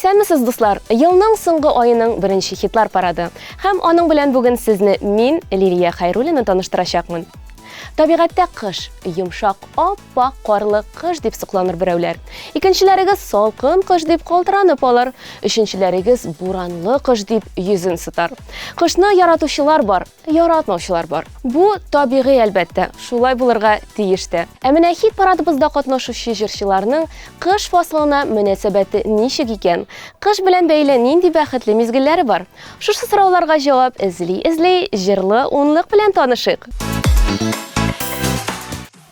Исәнмесез, дуслар? Елның соңгы айының беренче хитлар парады. Һәм аның белән бүген сезне мин, Лилия Хайруллина, таныштырачакмын. Табигатьтә кыш, йомшак, аппак карлы кыш дип сокланыр берәүләр. Икенчеләрегез салкын кыш дип калтыранып алыр, өченчеләрегез буранлы кыш дип йөзен сытар. Кышны яратучылар бар, яратмаучылар бар. Бу табигый әлбәттә, шулай булырга тиеш тә. Ә менә хит парадыбызда катнашучы җырчыларның кыш фасылына мөнәсәбәте ничек икән? Кыш белән бәйле нинди бәхетле мизгелләре бар? Шушы сорауларга җавап эзли җырлы унлык белән танышыйк.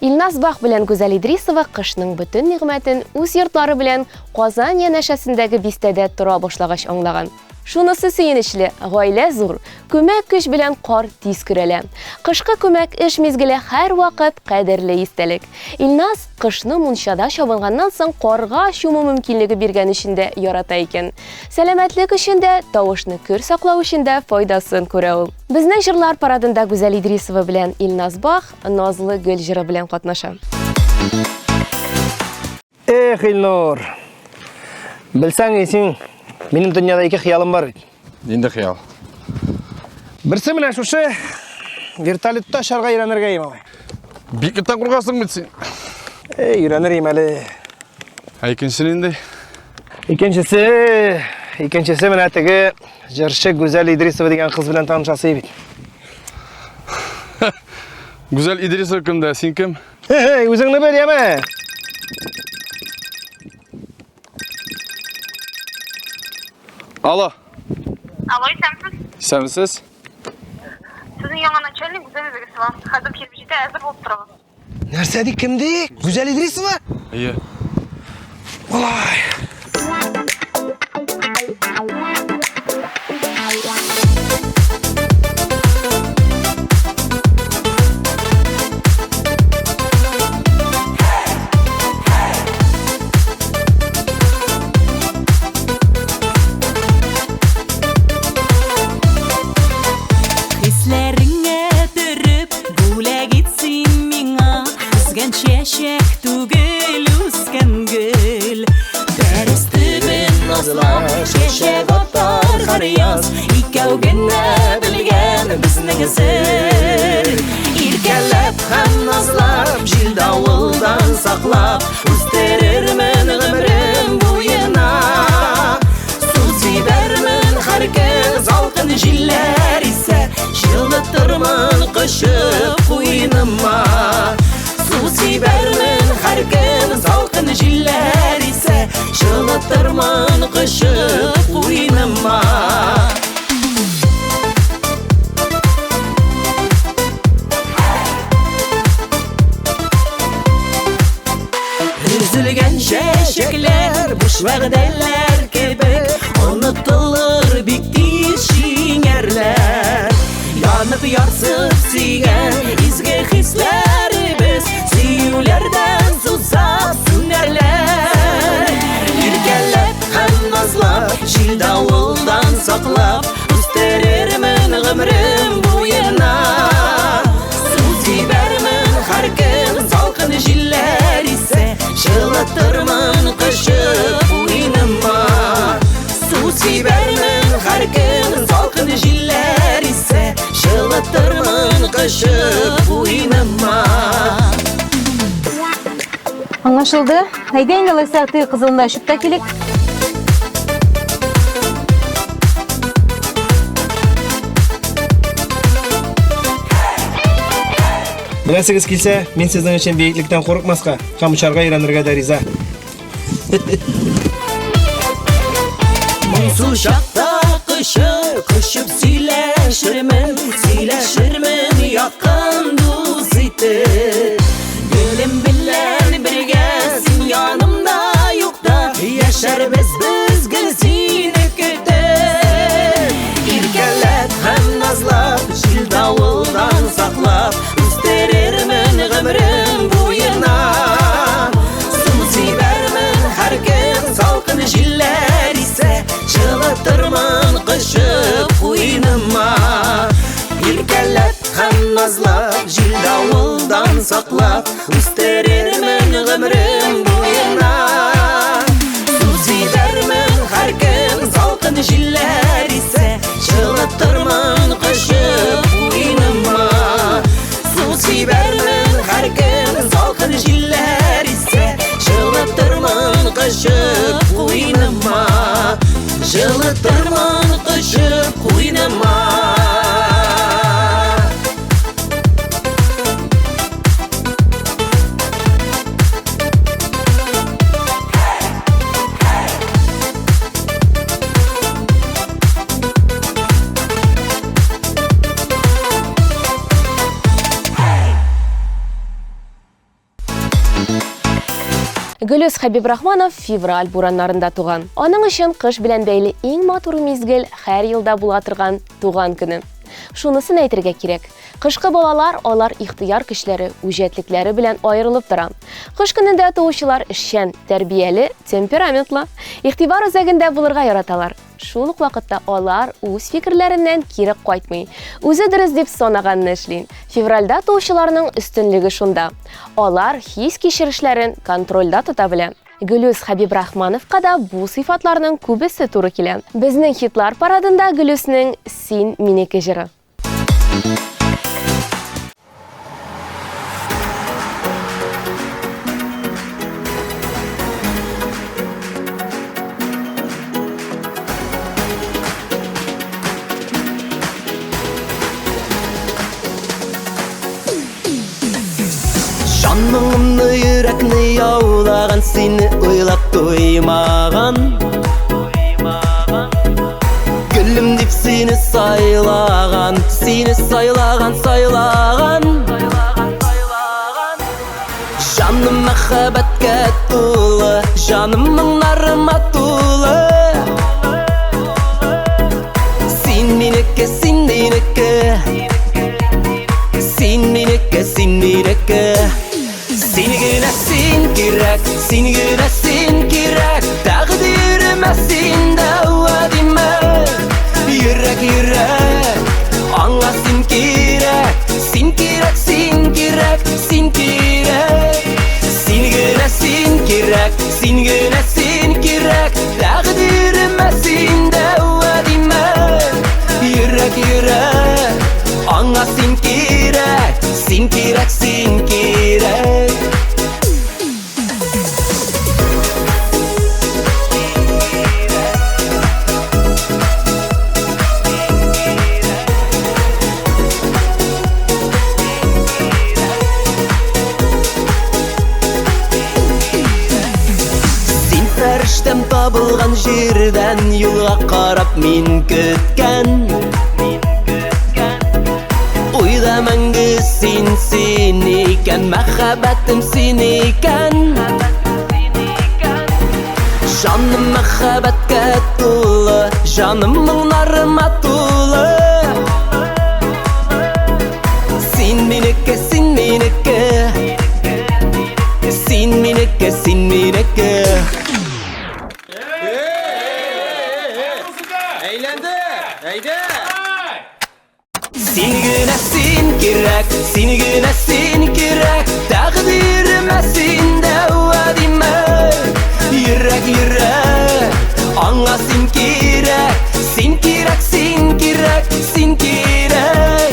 Илназ Бах белән Гүзәл Идрисова кышның бөтен нигъмәтен үз йортлары белән Казан янәшәсендәге бистәдә тора башлагач аңлаган. Шунысы сөенечле, гаилә зур, күмәк көч белән кар тиз күрәлә. Кышкы күмәк эш мизгеле һәр вакыт кадерле истәлек. Илназ кышны мунчада чабынганнан соң карга чуму мөмкинлеге биргән өчен дә ярата икән. Сәламәтлек өчен дә, тавышны көр саклау өчен дә файдасын күрә ул. Безнең җырлар парадында Гүзәл Идрисова белән Илназ Бах назлы гөл җыры белән катнаша. Эх, Илнур, белсәң син, минем дөньяда ике хыялым бар. Нинди хыял? Берсе менә шушы вертолетта шарга өйрәнергә имам. Бик тә кургасың бит син. Өйрәнерим әле. Икенчесе нинди? Икенчесе менә теге җырчы Гүзәл Идрисова дигән кыз белән танышасы бит. Гүзәл Идрисова кемдә, син кем? Үзеңне бер яме. Алло. Алло, исәмсез? Исәнмесез? Сезнең яңа начальник Гүзәл Идрисова. Хәзер килеп җитә, әзер булып торабыз. Нәрсә ди, кемди? Гүзәл Идрисова? Ие. Валай. Çeşek tugül usken gül Deriz tübün nazlar Çeşek otar karıyaz İkəv genne bilgen bizning sir İrkəlləb hem nazlab Jil davuldan saklab Üsterirmin ömrüm boyuna Su sibermin her gün Salkın jiller ise Jılıtırmin kışıp koynuma Su sibermin her gün salkın jiller ise Жылытырмын kışıp koynuma Üzülgen çeşekler boş vəgdələr kebek Unutulur bikti şiңerler Yanıp yarsıp sigen izge hislerimiz Siyulerden susap sünerler İrkellep hem nazlap Jil davuldan saklap Üsterirmin ömrüm boyuna Su sibermin her gün salkın jiller ise Жылытырмын kışıp boynuma Su sibermin her gün salkın jiller ise Жылытырмын kışıp boynuma Anlaşıldı. Haydi engelek saati kızılında şıkta kelek. Беләсегез килсә, мин сезнең өчен бейеклектән курыкмаска, һәм учарга өйрәнергә дә риза. Моңсу чакта кышып сөйләшермен якын дус итеп Гөлем белән бергә син янымда юкта Яшәрбез без гел сине көтеп Иркәләп һәм назлап Жил давылдан саклап Үстерермен гомрем буена Су сибәрмен һәр көн салкын җилләр исә Жылытырмын кышып куйныма Иркәләп һәм назлап Жил давылдан саклап Үстерермен гомрем буена Су сибәрмен һәр көн Жылытырмын құшып қойныма. Гөлөз Хабибрахманов февраль бураннарында туган. Аның өчен кыш белән бәйле иң матур мизгел һәр елда була торган туган көне. Шунысын әйтергә кирәк. Кышкы балалар, алар ихтыяр көчләре, үҗәтлекләре белән аерылып тора. Кыш көнендә туучылар эшчән, тәрбияле, темпераментлы, игътибар үзәгендә булырга яраталар. Шул ук вакытта алар үз фикерләреннән кире кайтмый. Үзе дөрес дип санаганны эшли. Февральдә туучыларның өстенлеге шунда. Алар хис кичерешләрен контрольдә тота белә. Гөлөз Хабибрахмановка да бу сыйфатларның күбесе туры килә. Безнең хитлар парадында Гөлөзнең "Син минеке" җыры. Жанымны, йөрәкне яулаган, сине уйлап туймаган. Гөлем дип сине сайлаган, сине сайлаган, сайлаган. Жаным мәхәббәткә тулы, жаным моңнарыма тулы. Син минеке, син минеке. Син минеке, син минеке. Син генә син кирәк, син генә син кирәк. Тәкъдиремә син дәвадимә. Йөрәк, йөрәк, аңа син кирәк. Син кирәк, син кирәк, син кирәк. Син генә син кирәк, син генә син кирәк. Тәкъдиремә син дәвадимә. Йөрәк, йөрәк, аңа син кирәк. Син кирәк, син кирәк. Син фәрештәм табылган җирдән, юлга карап мин көткән. Уйда мәңге син, син икән, мәхәббәтем син икән. Жаным мәхәббәткә тулы, жаным моңнарыма тулы. Син минеке, син минеке. Син минеке, син минеке. Син генә син кирәк, син генә син кирәк. Тәкъдиремә син дәвадимә. Йөрәк, йөрәк, аңа син кирәк. Син кирәк, син кирәк, син кирәк.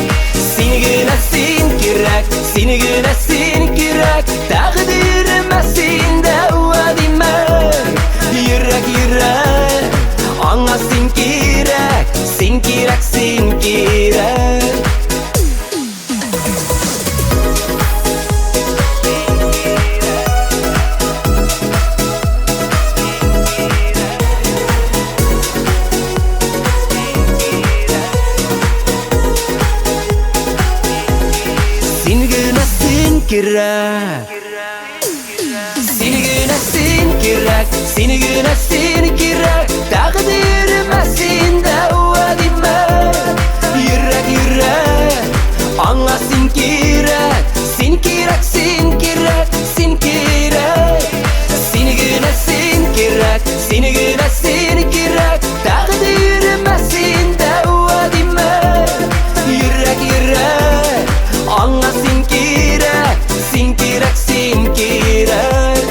Син генә син кирәк, син генә син кирәк. Тәкъдиремә син дәвадимә. Йөрәк, йөрәк, аңа син кирәк. Син кирәк, син кирәк. Син генә син кирәк. Син генә син кирәк, син генә син кирәк. Тәкъдиремә син дәвадимә. Йөрәк, йөрәк, аңа син кирәк. Син кирәк, син кирәк, син кирәк. Син генә син кирәк, син генә син кирәк. Тәкъдиремә син дәвадимә. Йөрәк, йөрәк, аңа син кирәк. Син кирәк, син кирәк.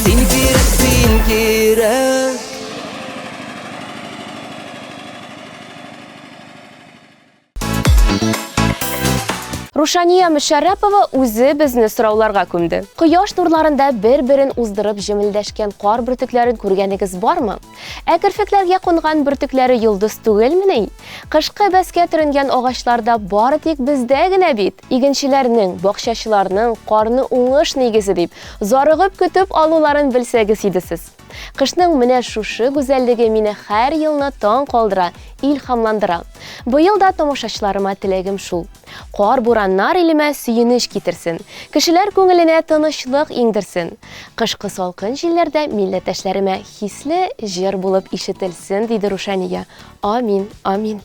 Син кирәк, син кирәк. Рушания Мөшәррәпова үзе безне сорауларга күмде. Кояш нурларында бер-берен уздырып җемелдәшкән кар бөртекләрен күргәнегез бармы? Ә керфекләргә кунган бөртекләре йолдыз түгелмени? Кышкы бәскә төренгән агачларда бары тик бездә генә бит. Игенчеләрнең, бакчачыларның карны уңыш нигезе дип зарыгып көтеп алуларын белсәгез иде сез. Кышның менә шушы гүзәллеге мине һәр елны таң калдыра, илһамландыра. Быел да тамашачыларыма теләгем шул. Кар бураннар илемә сөенеч китерсен. Кешеләр күңеленә тынычлык иңдерсен. Кышкы салкын җилләрдә милләттәшләремә хисле җыр булып ишетелсен, диде Рушания. Амин, амин.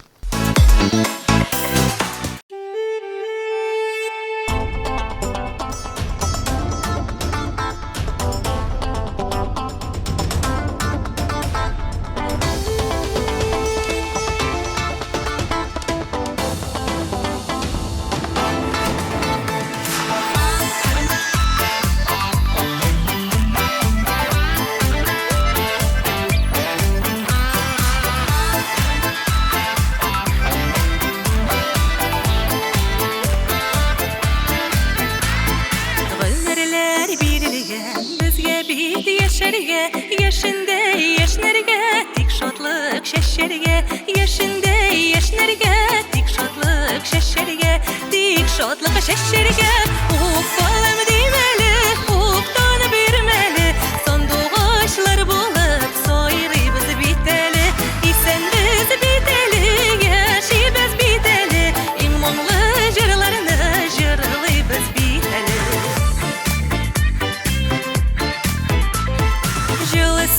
Yaşında yaşlarga tik şotlık şeşerge Yaşında yaşlarga tik şotlık şeşerge Tik şotlık şeşerge Ufalam demeli, uftana birmeli Sonduğaçlar bulup soyribız biteli İsen biz biteli, yaşibız biteli İmmonlu jırlarını jırlıyız biteli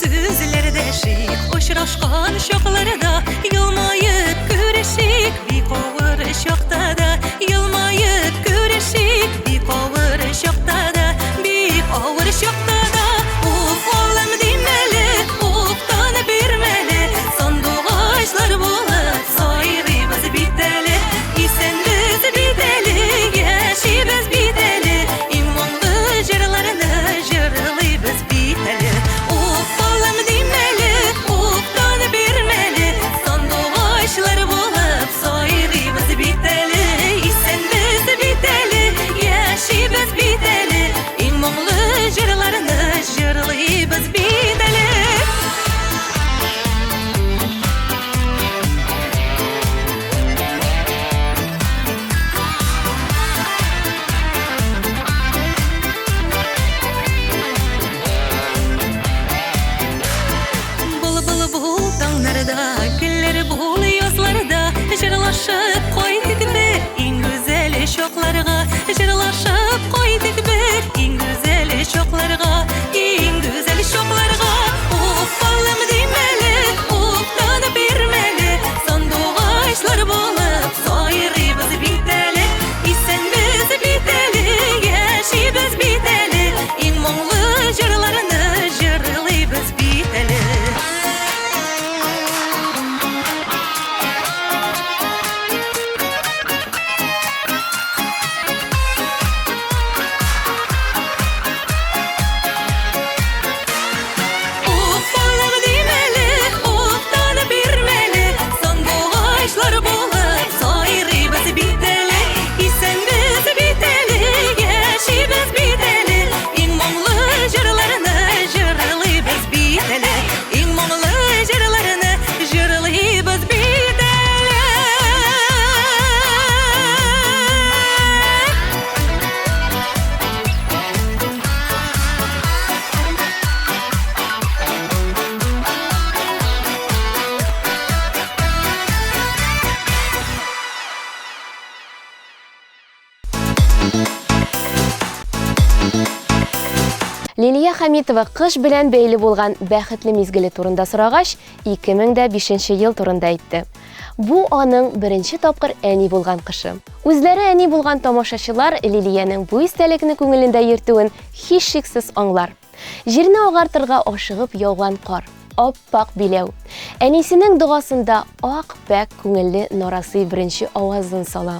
Sözlerde şık, uçraşkan şoklarda Yılmayıp güreşik, bir kovur şokta da Yılmayıp güreşik, bir kovur şokta da Bir kovur şokta da Uf oğlum demeli, uftan birmeli Sonduğaçlar bulup soyribız biteli İsen biz biteli, yaşibız biteli İmmonlu jırlarını jırlıyız biteli Jırlaşıp koyduk bir en güzel şoklarga Jırlaşıp koyduk bir en güzel şoklarga En güzel şoklarga Uf oğlum demeli, uftan birmeli Sonduğaçlar bulup soyribız biteli İsen biz biteli, yaşibız biteli İmmonlu jırlarını jırlıyız biteli Лилия Хамитова кыш белән бәйле булган бәхетле мизгеле турында сорагач, 2005 ел турында әйтте. Бу аның беренче тапкыр әни булган кышы. Үзләре әни булган тамашачылар Лилияның бу истәлекне күңелендә йөртүен һичшиксез аңлар. Җирне агартырга ашыгып яуган кар, аппак биләү. Әнисенең дугасында ак пәк күңелле нарасы беренче авазын сала.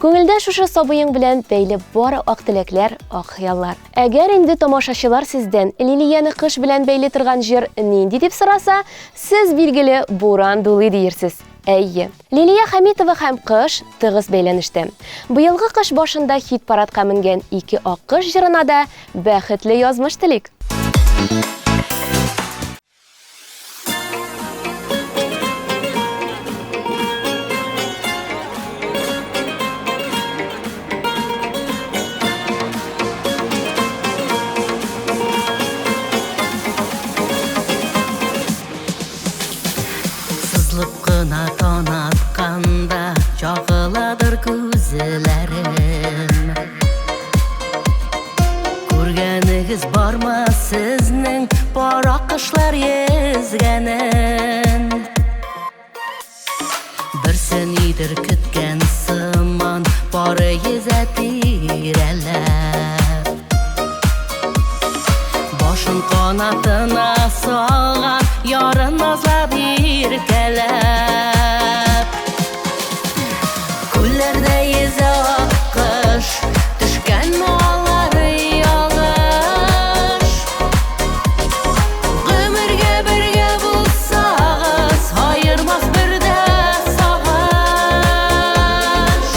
Күңелдә шушы сабыең белән бәйле бары ак теләкләр, ак хыяллар. Әгәр инде тамашачылар сездән Лилияны кыш белән бәйле торган җыр нинди дип сораса, сез билгеле буран дулый диерсез. Әйе, Лилия Хамитова һәм кыш тыгыз бәйләнештә. Быелгы кыш башында хит парадка менгән 2 аккыш җырына да бәхетле язмыш телик. Сызлып кына таң атканда чагыладыр күзләрем. Күргәнегез бармы сезнең парак кышлар йөзгәнен? Берсен идер көткән сыман бары йөзә тирәләп. Башын канатына салган ярын назлап иркәләп. Күлләрдә йөзә аккыш, төшкән маллары ялгыш. Гомергә бергә булсагыз, аермас бер дә сагыш.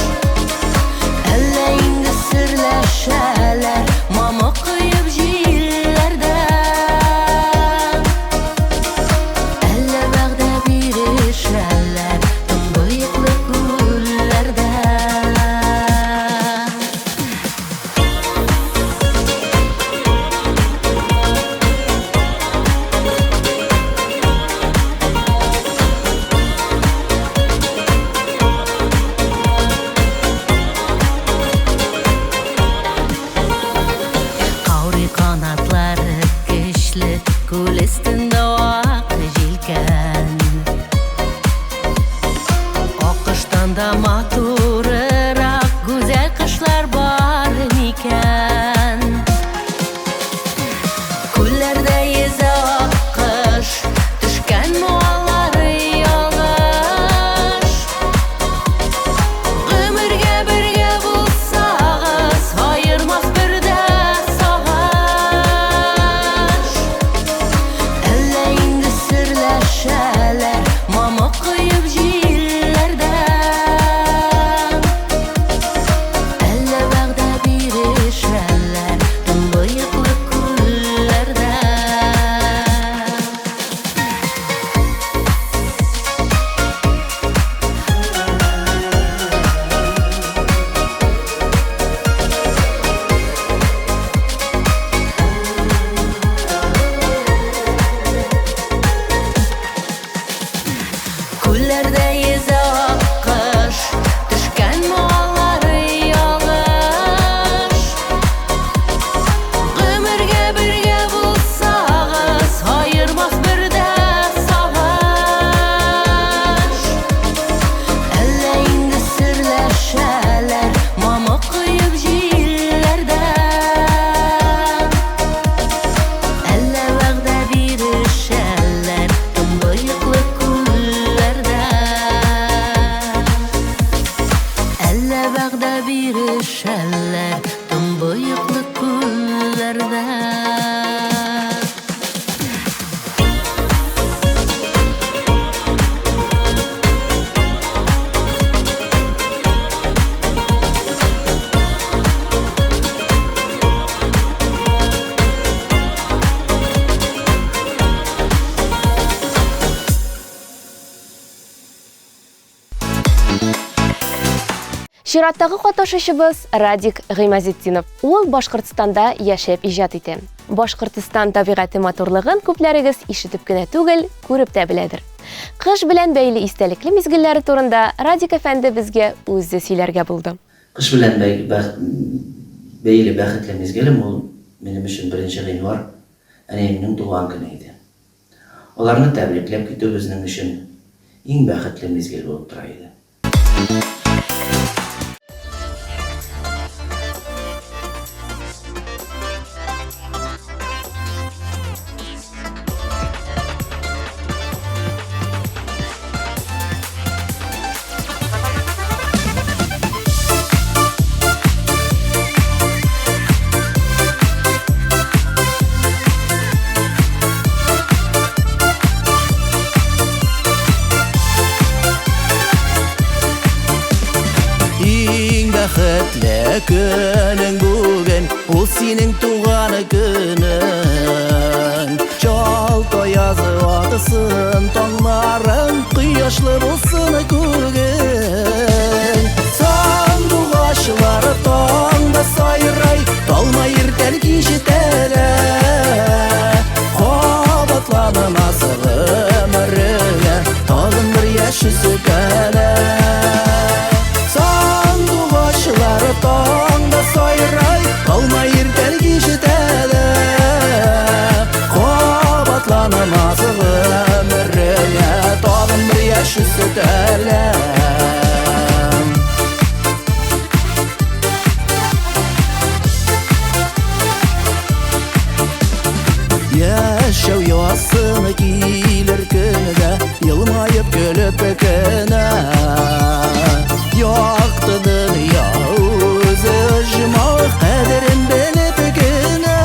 Әллә инде серләшәләр, мамык коеп җилләрдә. Әллә вәгъдә бирешәләр, төнбоеклы күлләрдә. Каурый канатлары көчле, күл өстендә ак җилкән. Акыштан да матурырак гүзәл кышлар бар микән? Күлләрдә йөзә аккыш, төшкән маллары ялгыш. Гомергә бергә булсагыз, аермас бер дә сагыш. Әллә инде серләшәләр, мамык коеп җилләрдә. Әллә вәгъдә бирешәләр, төнбоеклы күлләрдә. Күлләрдә йөзә аккыш, төшкән маллары ялгыш. Гомергә бергә булсагыз, аермас бер дә сагыш. Әллә инде серләшәләр, мамык коеп җилләрдә. Әллә вәгъдә бирешәләр, төнбоеклы күлләрдә. Әллә вәгъдә бирешәләр, төнбоеклы күлләрдә. Чираттагы катнашучыбыз Радик Гыймазетдинов. Ул Башкортстанда яшәп иҗат итә. Башкортстан табигате матурлыгын күпләрегез ишетеп кенә түгел, күреп тә беләдер. Кыш белән бәйле истәлекле мизгелләре турында Радик әфәнде безгә үзе сөйләргә булды. Кыш белән бәйле бәхетле мизгелем ул минем өчен 1 гыйнвар әниемнең туган көне иде. Аларны тәбрикләп китү безнең өчен иң бәхетле мизгел булып тора иде. күнің бүгін, ол сенің туған күнің. Жалтай азы атысын, таңларың құяшлы болсын көгін. Сандуғашылары таңда сайрай, талмай ертен кешетелі. Қабатланым асығы өміріңе, тағын бір яшы сөкәлі. Сандуғашылары таңда сайрай, талмай ертен кешетелі. Қабатланым асығы өміріңе, тағын бір яшы сөкәлі. Яшәү ясыны килер көне, елмайып көліп көне. Яқты дөнья өзі жұмақ, қадірін біліп көне.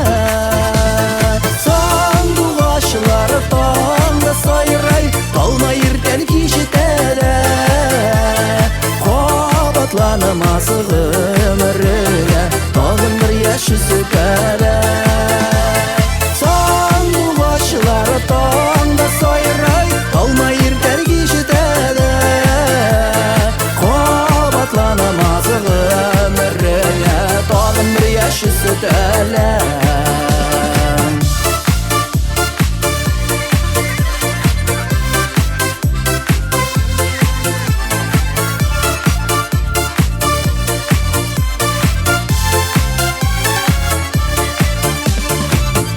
Сандуғашылары таңда сайрай, талмай ертен кешетелі. Қабатланым асығы өміріңе, тағын бір яшы сөкәлі. Сандуғашылары таңда сайрай, талмай ертен кешетелі. Қабатланым асығы өміріңе, тағын бір яшы сөкәлі.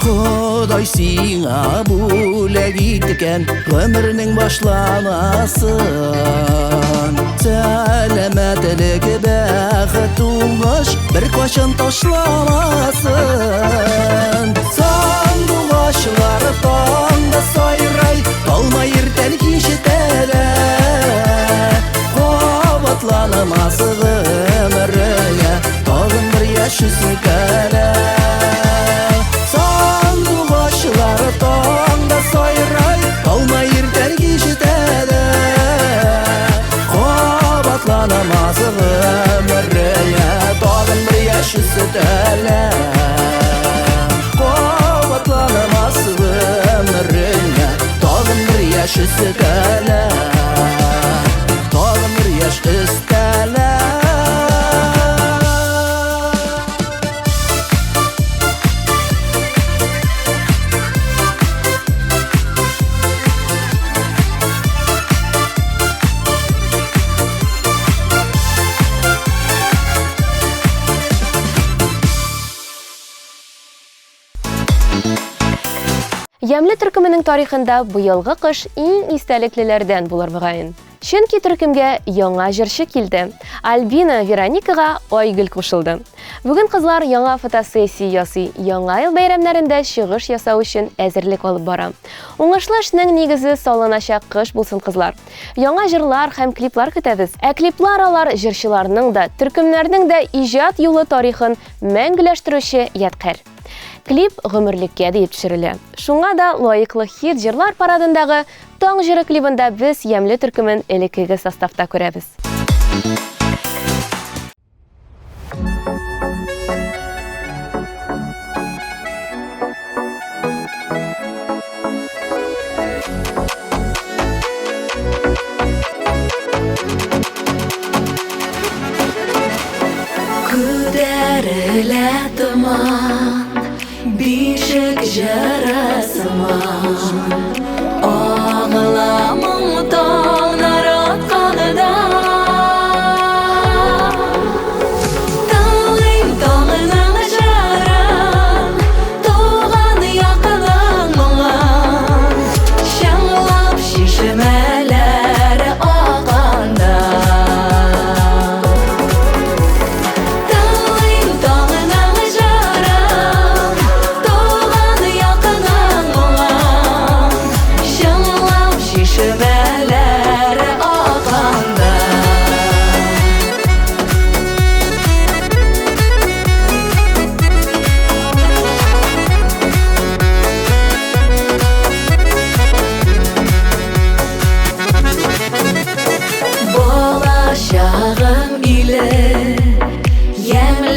Құдай сиңа бүләк иткен өмірінің башламасын. Сәләмәтлік бәхет уңыш бір қашан ташламасын. Сандуғашылары таңда сайрай, талмай ертен кешетелі. Қабатланым асығы өміріңе, тағын бір яшы сөкәлі. Сандуғашылары таңда сайрай, талмай ертен кешетелі. Қабатланым асығы өміріңе, тағын бір яшы сөкәлі. Қабатланым асығы өміріңе, тағын бір яшы сөкәлі. Тағын бір яш өстәлі. Ямле төркеменең тарихында быелгы кыш иң истәлеклеләрдән булыр мөгаен. Чөнки төркемгә яңа җырчы килде. Альбина Вероникага Айгөл кушылды. Бүген кызлар яңа фотосессия ясый, яңа ел бәйрәмнәрендә чыгыш ясау өчен әзерлек алып бара. Уңышлы эшнең нигезе салыначак кыш булсын кызлар. Яңа җырлар һәм клиплар көтәбез. Ә клиплар алар җырчыларның да, төркемнәрнең дә иҗат юлы тарихын мәңгеләштерүче ядкар. Клип гомерлеккә дип төшерелә. Шуңа да лаеклы хит җырлар парадындагы Таң җыры клибында без ямле төркемен элеккеге составта күрәбез. Күтәрелә томан, бишек җырысыман. Ağlamam dağlar atkanıda, dağlayım dağının jarın, doğan yakılan mulan, şanlap şişmeleri ağanda. Dağlayım dağının jarın, doğan yakılan mulan, şanlap şişmeleri ağanda. Bolacağım ile yemle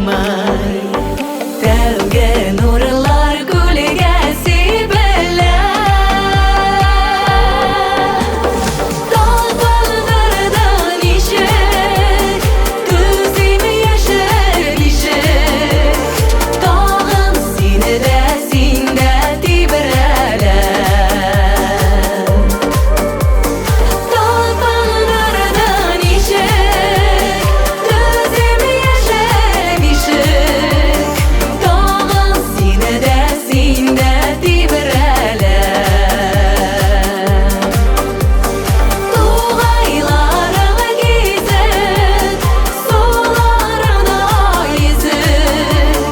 koymay Tevge nurlar gülge sibele Dağlardan işek Gözüm yaşar işek Dağın sinedesinde dibrele Dağlardan işek Gözüm yaşar işek Dağın sinedesinde dibrele Tuğaylarına gizet Sularına yüzük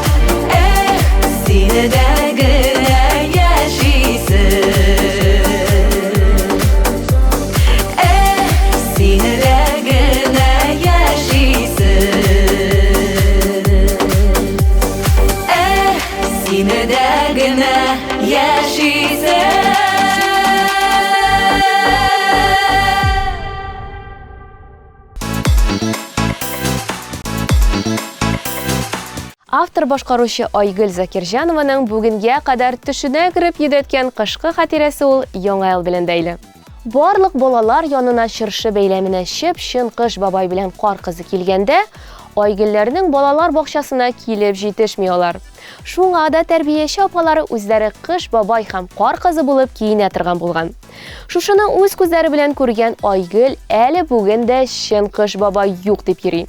sinede güne yaşaysın sinede güne yaşaysın sinede güne yaşaysın Автор башкаручы Айгөл Закирҗанованың бүгенгә кадәр төшенә кереп йөдәткән кышкы хатирәсе ул яңа ел белән бәйле. Барлык балалар янына чыршы бәйләменә чып-чын кыш бабай белән кар кызы килгәндә, Айгөлләрнең балалар бакчасына килеп җитешми алар. Шуңа да тәрбияче апалары үзләре кыш бабай һәм кар кызы булып киенә торган булган. Шушыны үз күзләре белән күргән Айгөл әле бүген дә чын кыш бабай юк дип йөри.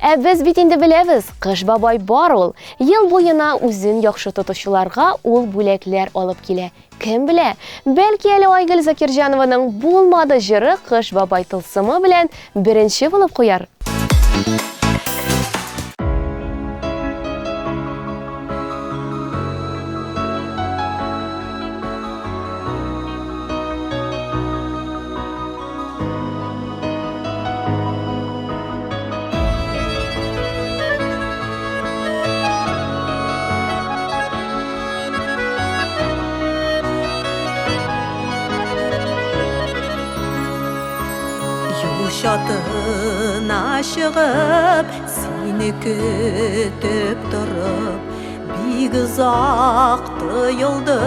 Ә без бит инде беләбез, кыш бабай бар ул. Ел буена үзен яхшы тотучыларга ул бүләкләр алып килә. Кем белә, бәлки әле Айгөл Закирҗанованың булмады җыры кыш бабай тылсымы белән беренче булып куяр. Yuşatına шығып, сені күтіп тұрып, бик ұзақ тойылды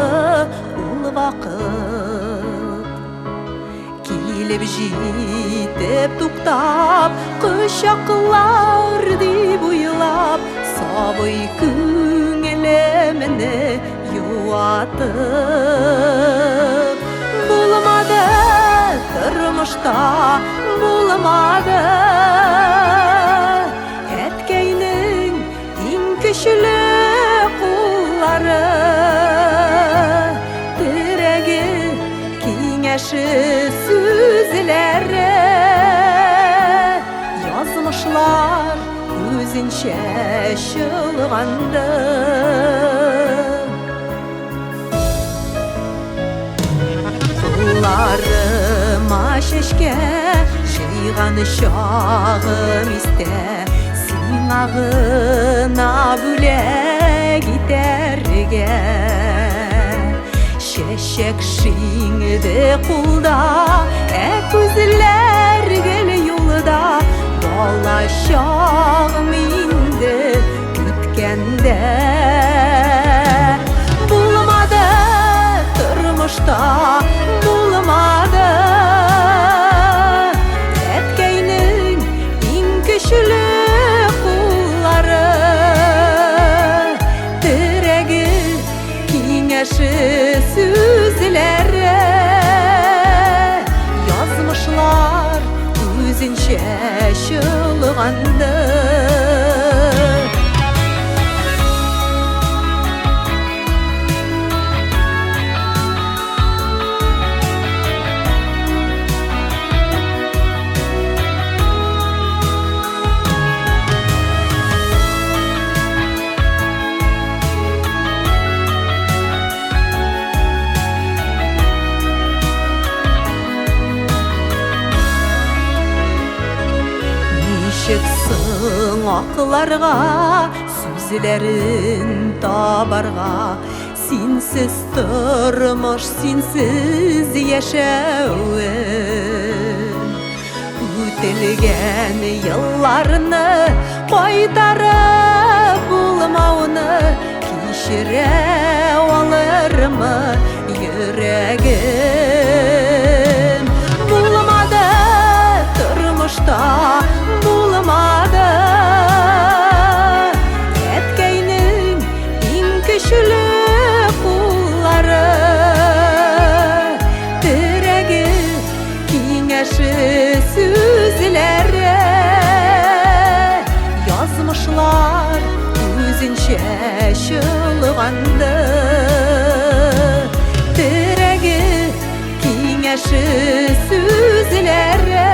ол вақыт. Келіп жетіп туқтап, құшақлар деп ойлап, сабый көңілімні юатып. Болмады тұрмышта, болмады әткәйнең иң көчле куллары, терәге киңәше сүзләре, язмышлар үзенчә чылганды. Кулларыма чәчкә жыйган чагым истә, сиңа гына бүләк итәргә. Чәчәк шиңде кулда, күзләр гел юлда, бала чагым инде үткәндә. Булмады тормышта, булмады әткәйнең иң көчле куллары, терәге киңәше сүзләре, язмышлар үзенчә чылганды. Ничексің ақыларға, сүзлерін табарға, синсіз тұрмыш, синсіз яшәуін. Үтелген елларны қайтарып bulmağını kişire alır mı yüreğim? Bulmadı durmuşta, bulmadı yetkeynin in küçülü kulları, diregi kiңeşi süzlere yazmışlar üzünçe şılğandı, diregi kiңeşi süzlere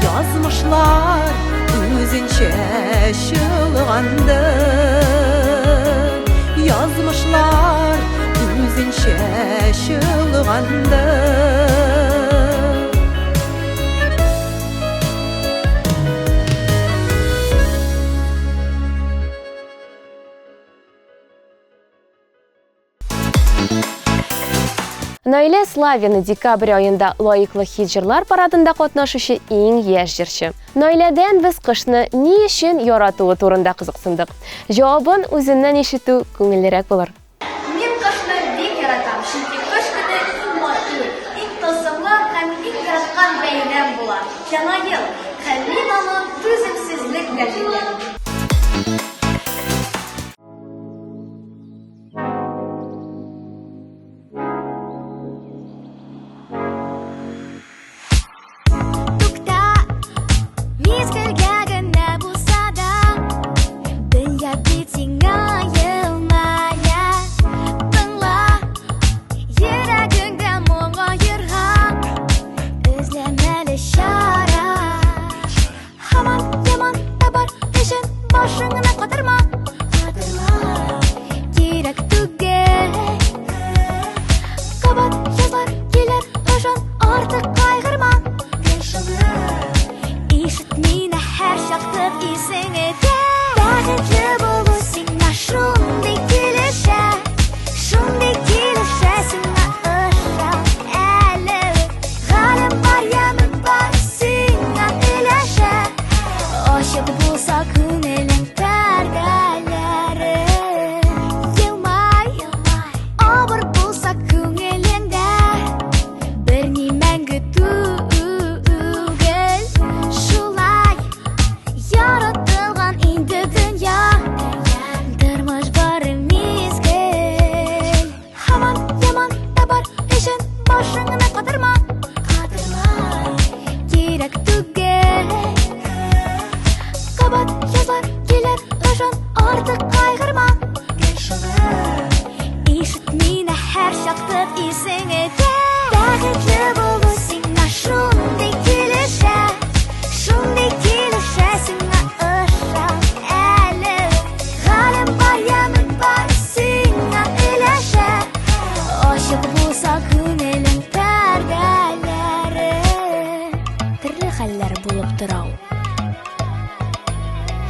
yazmışlar üzünçe şılğandı, yazmışlar üzünçe şılğandı. Наилә Славина декабрь айында лайыклы хит-җырлар парадында катнашучы иң яшь җырчы. Наиләдән без кышны ни өчен яратуы турында кызыксындык. Җавабын үзеннән ишетү күңеллерәк булыр. Мин кышны бик яратам, чөнки кыш көне иң матур, иң тылсымлы һәм иң яраткан бәйрәм була. Яңа ел һәм мин аны түземсезлек белән билгеләйм.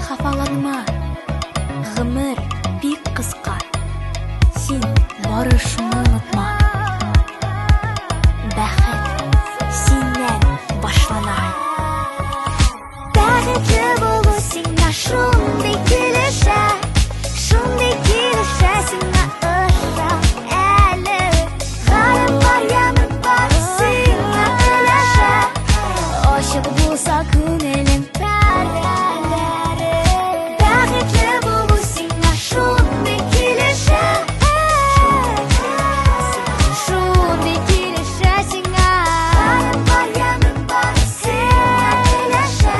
Хафаланма, гомер бик кыска, син барышыңны онытма. Бәхет синнән башлана. Бәхетле булу сиңа шундый килешә, шундый килешә сиңа ышан әле. Галим бар, ямын бар, сиңа өләшә, ачык булса күңелең пәрдәләре. Бәхетле булу сиңа шундый килешә, шундый килешә сиңа. Галим бар, ямын бар, сиңа өләшә,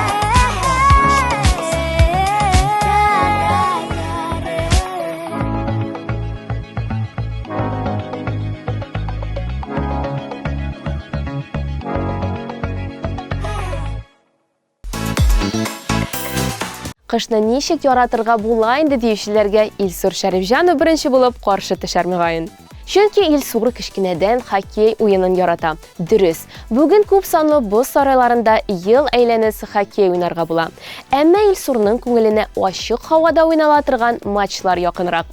Кышны ничек яратырга була инде диючеләргә Илсур Шәрифҗанов беренче булып каршы төшәр мөгаен. Чөнки Илсур кичкенәдән хоккей уенын ярата. Дөрес, бүген күп санлы боз сарайларында ел әйләнәсе хоккей уйнарга була. Әмма Илсурның күңеленә ачык һавада уйнала торган матчлар якынрак.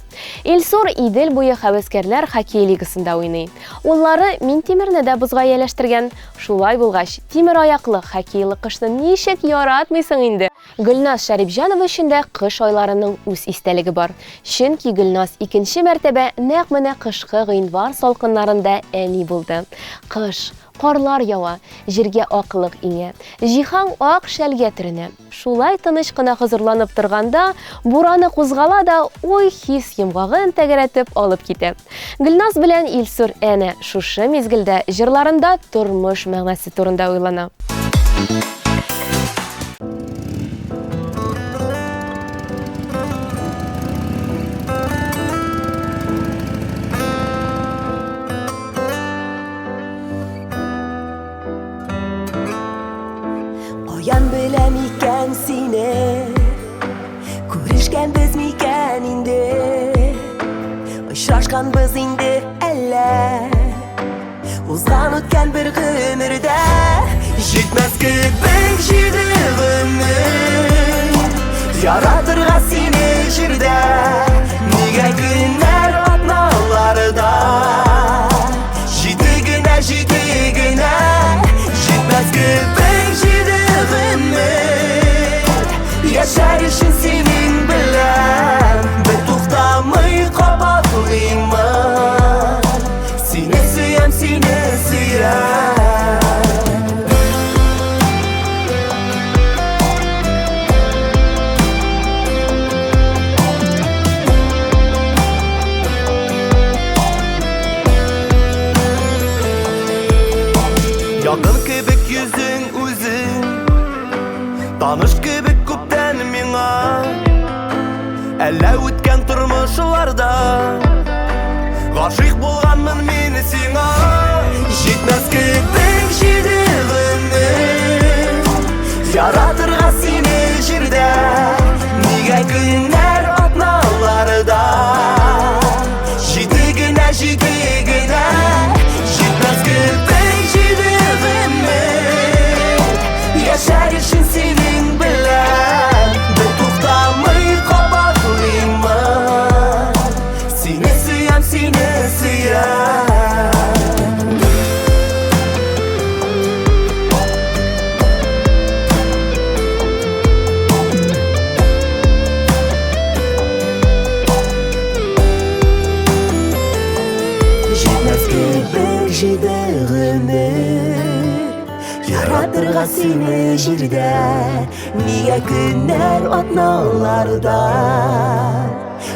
Илсур Идел буе хәвескәрләр хоккей лигасында уйный. Уллары Минтимерне дә бозга ияләштергән. Шулай булгач, тимер аяклы хоккейлы кышны ничек яратмыйсың инде? Гөлназ Шәрипҗанова өчен дә кыш айларының үз истәлеге бар. Чөнки Гөлназ икенче мәртәбә нәкъ менә кышкы гыйнвар салкыннарында әни булды. Кыш, карлар ява, җиргә аклык иңә, җиһан ак шәлгә төренә. Шулай тыныч кына хозурланып торганда, бураны кузгала да ой хис йомгагын тәгәрәтеп алып китә. Гөлназ белән Илсур әнә шушы мизгелдә җырларында тормыш мәгънәсе турында уйлана. Аян беләм икән сине, күрешкән без микән инде, очрашканбыз инде әллә, узган үткән бер гомердә, җитмәс кебек җиде гомер, яратырга сине җирдә, нигә көннәр атналарда, җиде генә, җитмәс кебек җиде яшәр өчен синең белән бер туктамый кабатлыймын. Сине сөям, сине сөям. Якын кебек йөзең үзең, таныш кебек күптән миңа, әллә үткән тормышларда гашыйк булганмын мин сиңа. Җитмәс кебек җиде гомер, яратырга сине җирдә, нигә көннәр атналарда, җиде генә, җитмәс кебек җиде гомер, яшәр өчен синең белән бер туктамый кабатлыймын. Сине сөям, сине сөям. Җитмәс кебек җиде гомер, яратырга сине җирдә, нигә көннәр атналарда,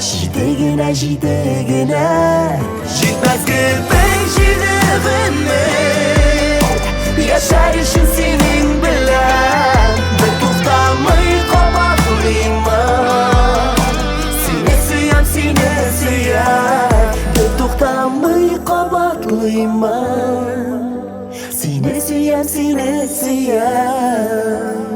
җиде генә, җитмәс кебек җиде гомер, яшәр өчен синең белән бер туктамый кабатлыймын. Сине сөям, сине сөям, бер туктамый кабатлыймын. Сине сөям, сине сөям.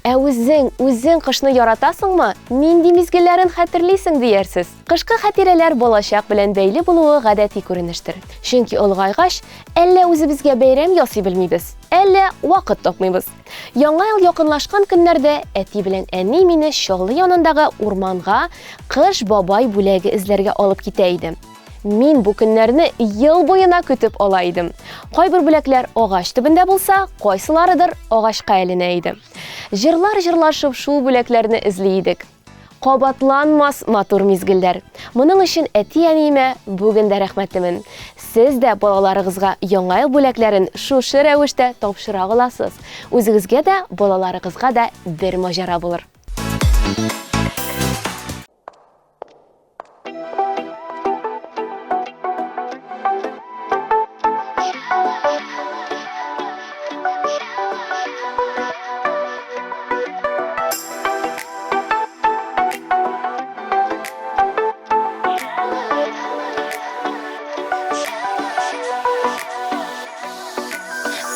Ә үзең кышны яратасыңмы? Нинди мизгелләрен хәтерлисең диярсез? Кышкы хатирәләр балачак белән бәйле булуы гадәти күренештер. Чөнки олгайгач, әллә үзебезгә бәйрәм ясый белмибез, әллә вакыт тапмыйбыз. Яңа ел якынлашкан көннәрдә әти белән әни мине Чаллы янындагы урманга кыш бабай бүләге эзләргә алып китә иде. Мин бу көннәрне ел буена көтеп ала идем. Кайбер бүләкләр агач төбендә булса, кайсыларыдыр агачка әйләнә иде. Җырлашып шул бүләкләрне эзли идек. Кабатланмас матур мизгелләр. Моның өчен әти-әниемә бүген дә рәхмәтлемен. Сез дә балаларыгызга яңа ел бүләкләрен шушы рәвештә тапшыра аласыз. Үзегезгә дә, балаларыгызга да бер маҗара булыр.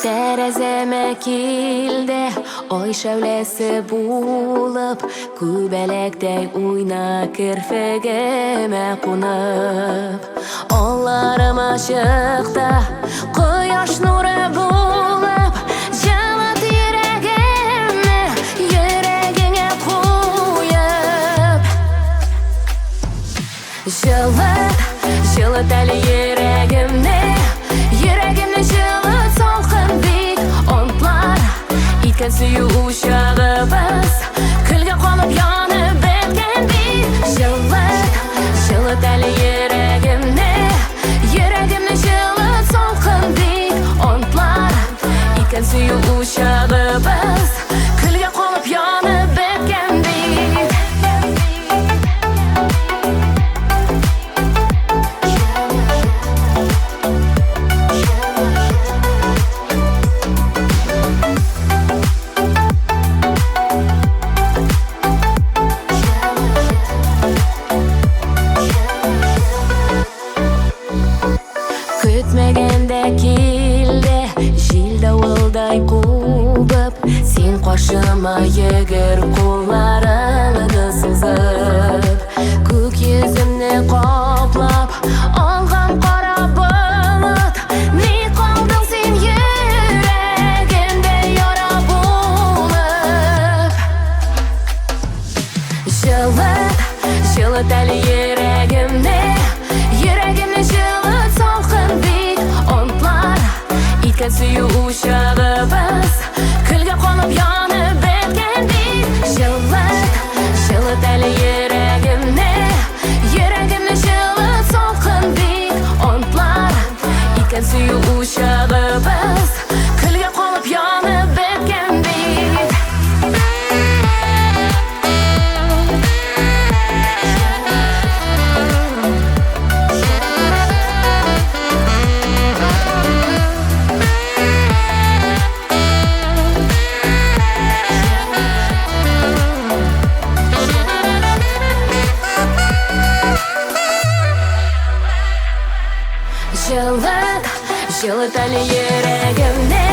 Тәрәзәмә килде, ай шәүләсе булып, күбәләктәй уйна керфегемә кунып. Алларыма чыкты, кояш нуры булып, җылыт йөрәгемне, йөрәгеңә куеп. Җылыт әле йөрәгемне, йөрәгемне җылыт салкын бит. икән сөю учагыбыз, күлгә калып янып беткән бит. Җылыт әле йөрәгемне, җылыт салкын бит. Онтлар икән сөю учагыбыз, күлгә калып янып беткән бит. Көтмәгәндә килде, җил давылдай кубып, син каршыма йөгер кулларыңны сузып. Күк йөземне каплап алган кара болыт, ни калдың син йөрәгемдә яра булып. Җылыт әле йөрәгемне, җылыт салкын бит. Онтлар икән сөю учагыбыз, күлгә калып янып беткән бит. Җылыт әле йөрәгемне, җылыт салкын бит. Онтлар икән сөю учагыбыз, күлгә калып янып беткән бит. Җылыт әле йөрәгемне,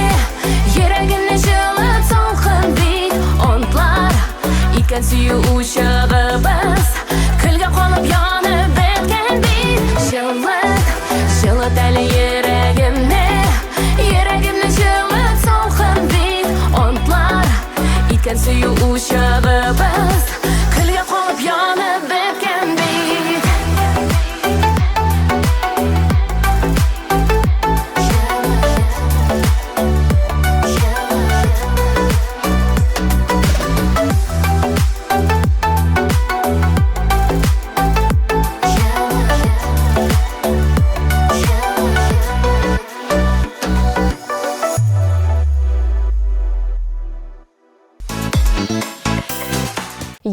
җылыт салкын бит. Онтлар икән сөю учагыбыз, күлгә калып янып беткән бит. Җылыт әле йөрәгемне, җылыт салкын бит. Онтлар икән сөю учагыбыз, күлгә калып янып беткән бит.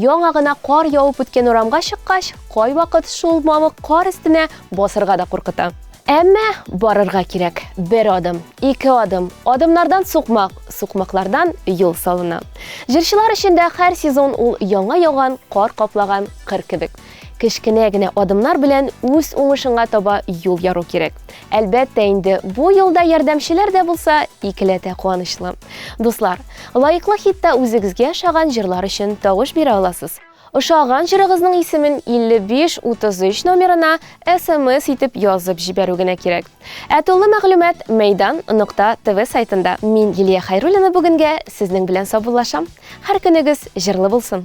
Яңа гына кар явып үткән урамга чыккач, кайвакыт шул мамык кар өстенә басырга да куркыта. Әмма барырга кирәк. Бер адым, ике адым, адымнардан сукмак, сукмаклардан юл салына. Җырчылар өчен дә һәр сезон ул яңа яуган, кар каплаган кыр кебек. Кечкенә генә адымнар белән үз уңышыңа таба юл яру кирәк. Әлбәттә инде бу юлда ярдәмчеләр дә булса, икеләтә куанычлы. Дуслар, лаеклы хитта үзегезгә ошаган җырлар өчен тавыш бирә аласыз. Ошаган җырыгызның исемен 5533 номерына SMS итеп язып җибәрү генә кирәк. Тулы мәгълүмат meydan.tv сайтында. Мин Лилия Хайруллина бүгенгә сезнең белән саубуллашам. Һәр көнегез җырлы булсын.